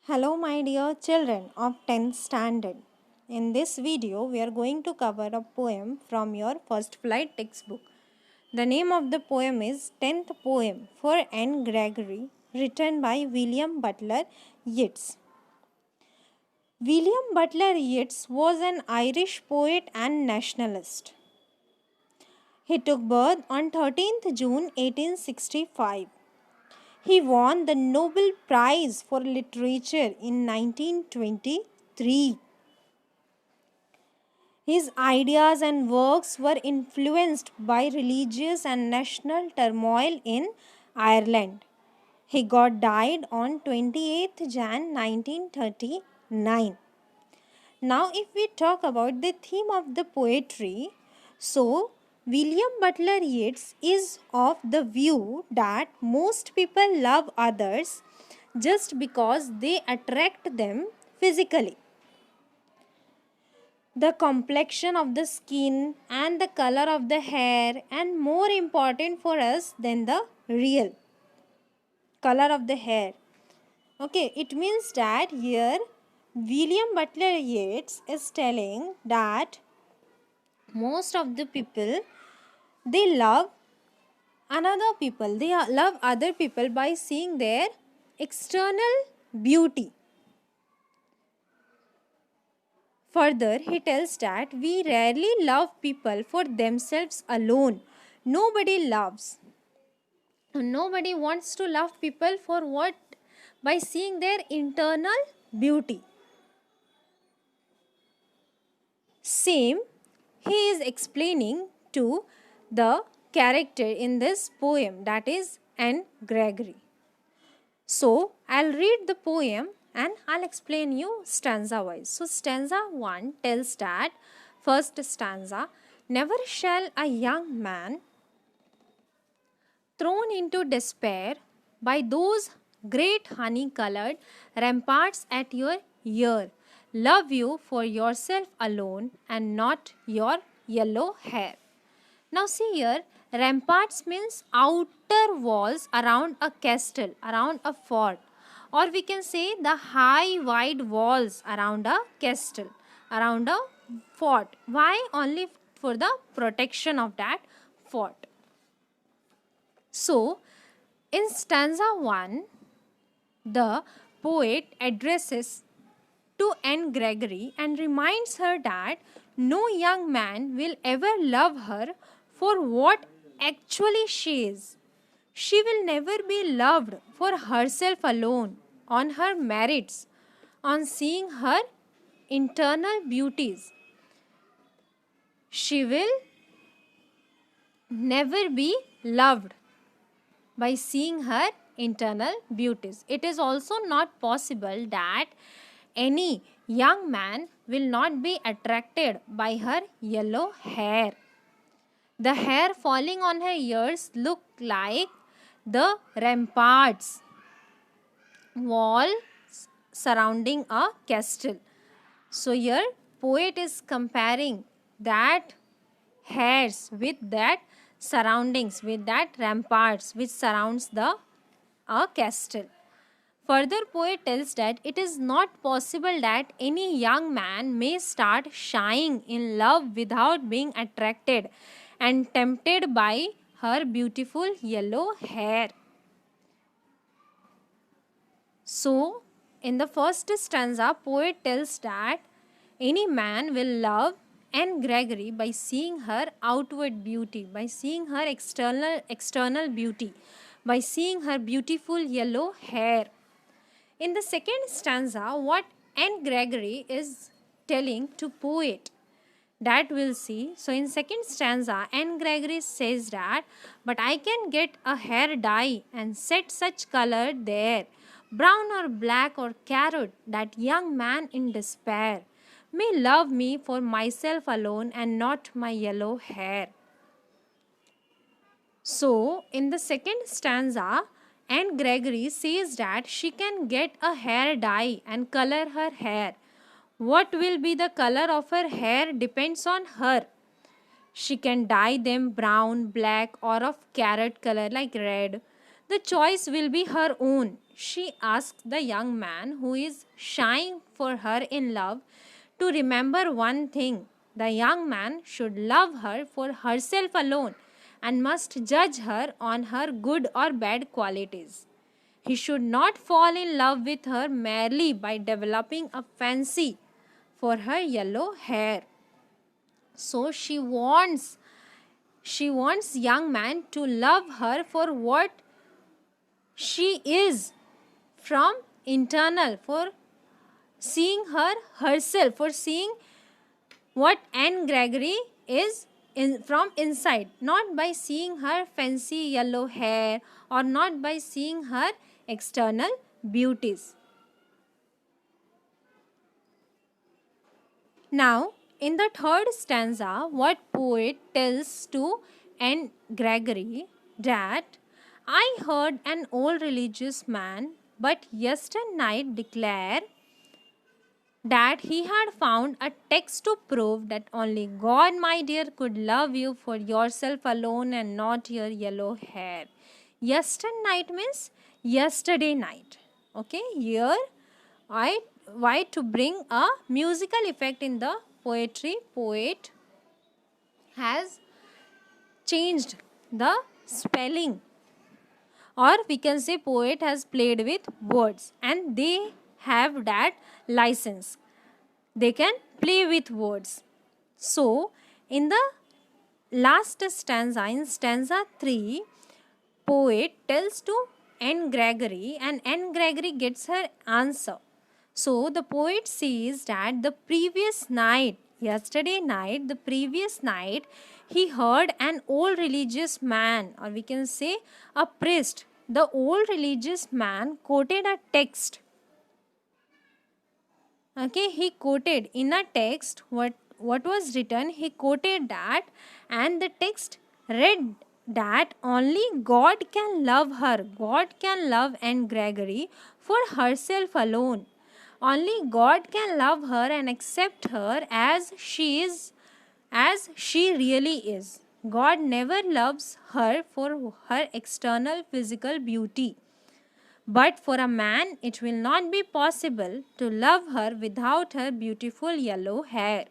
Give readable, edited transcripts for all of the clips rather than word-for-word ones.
Hello my dear children of 10th standard. In this video we are going to cover a poem from your first flight textbook. The name of the poem is 10th Poem for N. Gregory, written by William Butler Yeats. William Butler Yeats was an Irish poet and nationalist. He took birth on 13th June 1865. He won the Nobel Prize for Literature in 1923. His ideas and works were influenced by religious and national turmoil in Ireland. He died on 28th Jan 1939. Now, if we talk about the theme of the poetry, so William Butler Yeats is of the view that most people love others just because they attract them physically. The complexion of the skin and the color of the hair, and more important for us than the real color of the hair. Okay, it means that here William Butler Yeats is telling that most of the people they love love other people by seeing their external beauty. Further, he tells that we rarely love people for themselves alone. Nobody loves. Nobody wants to love people for what? By seeing their internal beauty. Same, he is explaining to the character in this poem, that is N. Gregory. So, I'll read the poem and I'll explain you stanza wise. So, stanza 1 tells that, first stanza, never shall a young man thrown into despair by those great honey-colored ramparts at your ear love you for yourself alone and not your yellow hair. Now see here, ramparts means outer walls around a castle, around a fort, or we can say the high wide walls around a castle, around a fort. Why? Only for the protection of that fort. So, in stanza 1, the poet addresses to N. Gregory and reminds her that no young man will ever love her for what actually she is. She will never be loved for herself alone, on her merits, on seeing her internal beauties. She will never be loved by seeing her internal beauties. It is also not possible that any young man will not be attracted by her yellow hair. The hair falling on her ears look like the ramparts, walls surrounding a castle. So here poet is comparing that hairs with that surroundings, with that ramparts which surrounds the castle. Further, poet tells that it is not possible that any young man may start shying in love without being attracted and tempted by her beautiful yellow hair. So, in the first stanza, poet tells that any man will love N. Gregory by seeing her outward beauty, by seeing her external beauty, by seeing her beautiful yellow hair. In the second stanza, what N. Gregory is telling to poet, that we'll see. So in second stanza, N. Gregory says that, but I can get a hair dye and set such color there, brown or black or carrot, that young man in despair may love me for myself alone and not my yellow hair. So in the second stanza, N. Gregory says that she can get a hair dye and color her hair. What will be the color of her hair depends on her. She can dye them brown, black, or of carrot color like red. The choice will be her own. she asks the young man who is shying for her in love to remember one thing. The young man should love her for herself alone and must judge her on her good or bad qualities. He should not fall in love with her merely by developing a fancy for her yellow hair. So she wants young man to love her for what she is from internal, for seeing her herself, for seeing what Anne Gregory is from inside, not by seeing her fancy yellow hair or not by seeing her external beauties. Now, in the third stanza, what poet tells to Anne Gregory that I heard an old religious man but yesternight declare that he had found a text to prove that only God, my dear, could love you for yourself alone and not your yellow hair. Yesternight means yesterday night. Okay, here why to bring a musical effect in the poetry, poet has changed the spelling, or we can say poet has played with words and they have that license. They can play with words. So, in the last stanza, in stanza 3, poet tells to Anne Gregory and Anne Gregory gets her answer. So, the poet says that the previous night, yesterday night, the previous night, he heard an old religious man, or we can say a priest. The old religious man quoted a text. Okay, he quoted in a text what was written. He quoted that, and the text read that only God can love her. God can love Anne Gregory for herself alone. Only God can love her and accept her as she is, as she really is. God never loves her for her external physical beauty. But for a man, it will not be possible to love her without her beautiful yellow hair.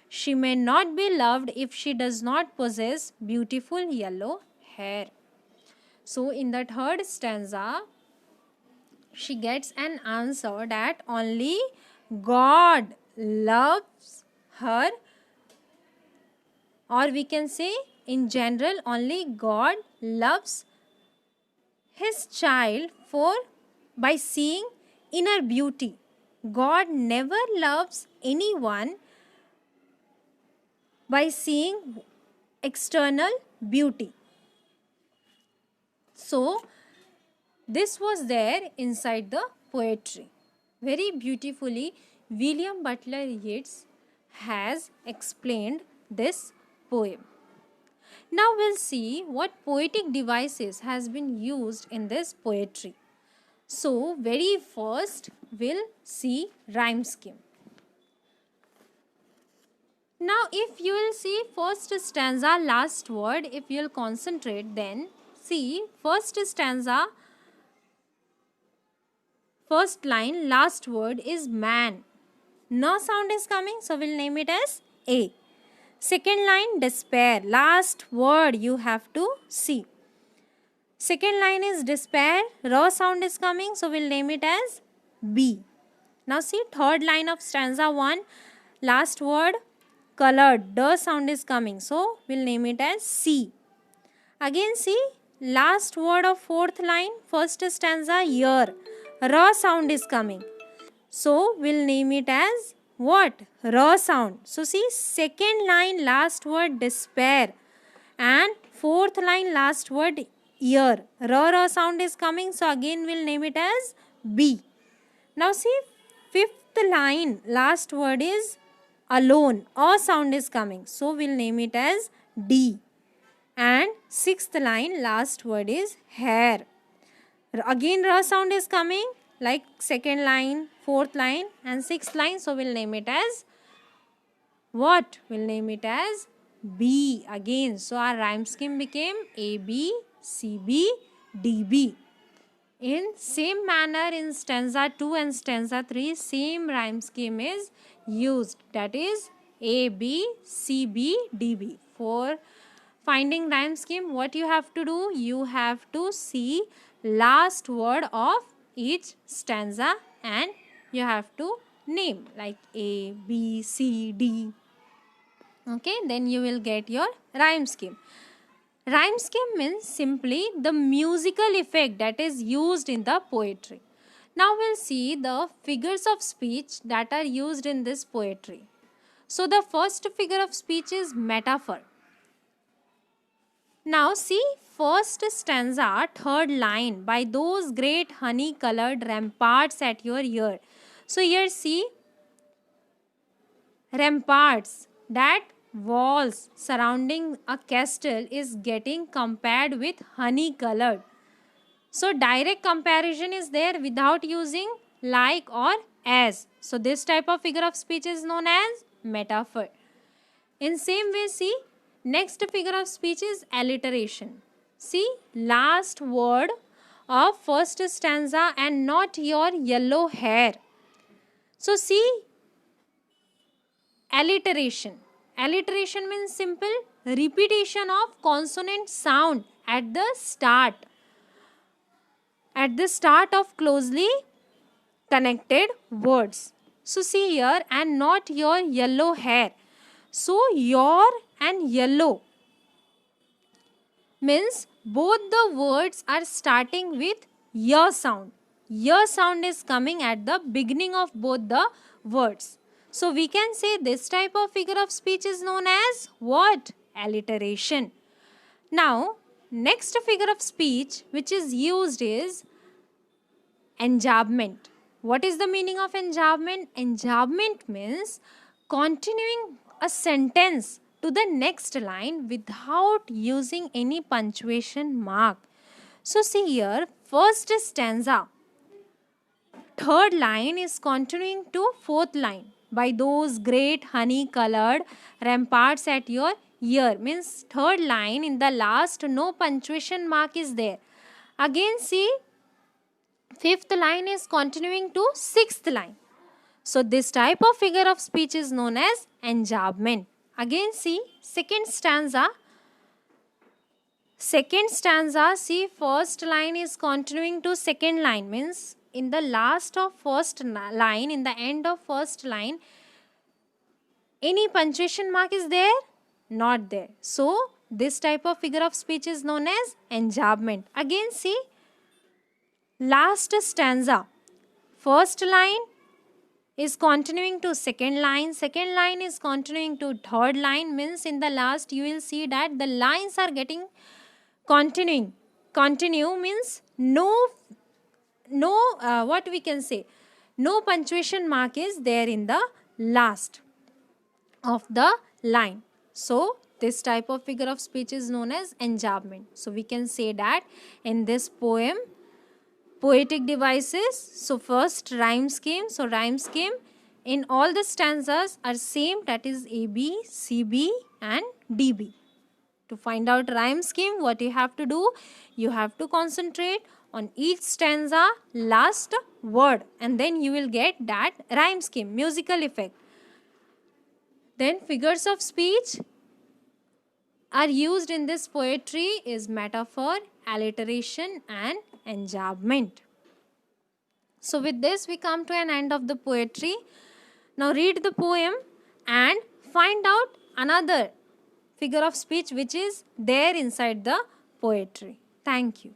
She may not be loved if she does not possess beautiful yellow hair. So, in the third stanza, she gets an answer that only God loves her, or we can say in general, only God loves his child for by seeing inner beauty. God never loves anyone by seeing external beauty. So, this was there inside the poetry. Very beautifully, William Butler Yeats has explained this poem. Now we'll see what poetic devices has been used in this poetry. So, very first we'll see rhyme scheme. Now, if you will see first stanza, last word, if you will concentrate, then see first stanza, first line, last word is man. No sound is coming, so we'll name it as A. Second line, despair. Last word you have to see. Second line is despair. Raw sound is coming, so we'll name it as B. Now see third line of stanza 1. Last word, colored. The sound is coming, so we'll name it as C. Again see last word of fourth line, first stanza, year. Raw sound is coming, so we'll name it as what? Raw sound. So see second line last word despair and fourth line last word year. Raw sound is coming, so again we'll name it as B. Now see fifth line last word is alone. A sound is coming, so we'll name it as D. And sixth line last word is hair. Again raw sound is coming like second line, fourth line and sixth line, so we'll name it as what? We'll name it as B again. So our rhyme scheme became A, B, C, B, D, B. In same manner, in stanza 2 and stanza 3, same rhyme scheme is used. That is A, B, C, B, D, B. For finding rhyme scheme, what you have to do? You have to see last word of each stanza and you have to name like A, B, C, D. Okay, then you will get your rhyme scheme. Rhyme scheme means simply the musical effect that is used in the poetry. Now we'll see the figures of speech that are used in this poetry. So the first figure of speech is metaphor. Now see first stanza, third line, by those great honey-colored ramparts at your ear. So here see ramparts, that walls surrounding a castle is getting compared with honey colored. So direct comparison is there without using like or as. So this type of figure of speech is known as metaphor. In same way, see next figure of speech is alliteration. See last word of first stanza and not your yellow hair. So see alliteration. Alliteration means simple repetition of consonant sound at the start. At the start of closely connected words. So see here, and not your yellow hair. So your and yellow means both the words are starting with ya sound. Ya sound is coming at the beginning of both the words. So we can say this type of figure of speech is known as what? Alliteration. Now, next figure of speech which is used is enjambment. What is the meaning of enjambment? Enjambment means continuing a sentence to the next line without using any punctuation mark. So see here, first stanza, third line is continuing to fourth line. By those great honey colored ramparts at your ear, means third line in the last no punctuation mark is there. Again see fifth line is continuing to sixth line. So this type of figure of speech is known as enjambment. Again see second stanza. Second stanza, see first line is continuing to second line, means in the last of first line, in the end of first line, any punctuation mark is there? Not there. So this type of figure of speech is known as enjambment. Again see last stanza. First line is continuing to second line is continuing to third line, means in the last you will see that the lines are getting continuing. Continue means no what we can say, no punctuation mark is there in the last of the line. So this type of figure of speech is known as enjambment. So we can say that in this poem, poetic devices, so first rhyme scheme. So rhyme scheme in all the stanzas are same, that is AB, CB and DB. To find out rhyme scheme, what you have to do? You have to concentrate on each stanza last word and then you will get that rhyme scheme, musical effect. Then figures of speech are used in this poetry is metaphor, alliteration and enjambment. So with this we come to an end of the poetry. Now read the poem and find out another figure of speech which is there inside the poetry. Thank you.